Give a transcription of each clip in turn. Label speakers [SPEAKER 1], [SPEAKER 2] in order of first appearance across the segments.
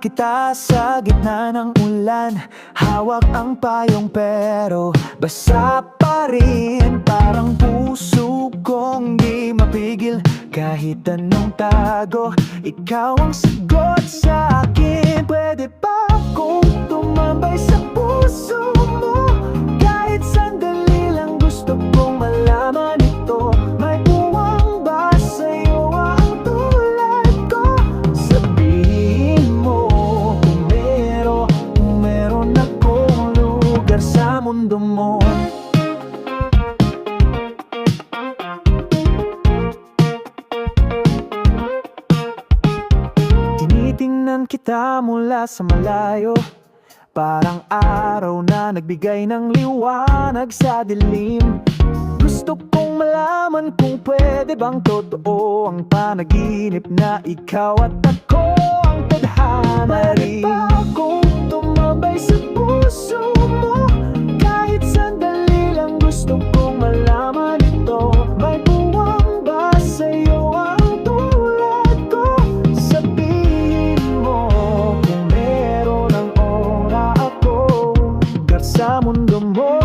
[SPEAKER 1] kita sa gitna ng ulan. Hawak ang payong pero basa pa rin. Parang puso kong di mapigil. Kahit anong tago, ikaw ang sagot sa akin. Pwede ba akong tumambay sa puso mo? Kahit sandali lang, gusto kong malaman ito. May puwang ba sa'yo ang tulad ko? Sabihin mo kung meron akong lugar sa mundo mo. Tinitingnan kita mula sa malayo, parang araw na nagbigay ng liwanag sa dilim. Gusto kong malaman kung pwede bang totoo ang panaginip na ikaw at ako ang tadhana rin. Pwede ba akong tumambay sa puso mo? Kahit sandali lang, gusto kong malaman ito. May buwang ba sa'yo ang tulad ko? Sabihin mo kung meron ang ora ako lugar sa mundo mo.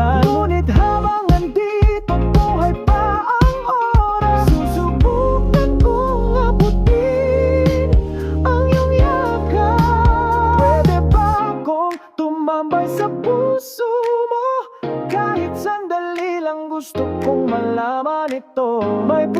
[SPEAKER 1] Ngunit habang nandito, buhay pa ang oras. Susubukan kong abutin ang iyong yakap. Pwede ba akong tumambay sa puso mo? Kahit sandali lang, gusto kong malaman ito. May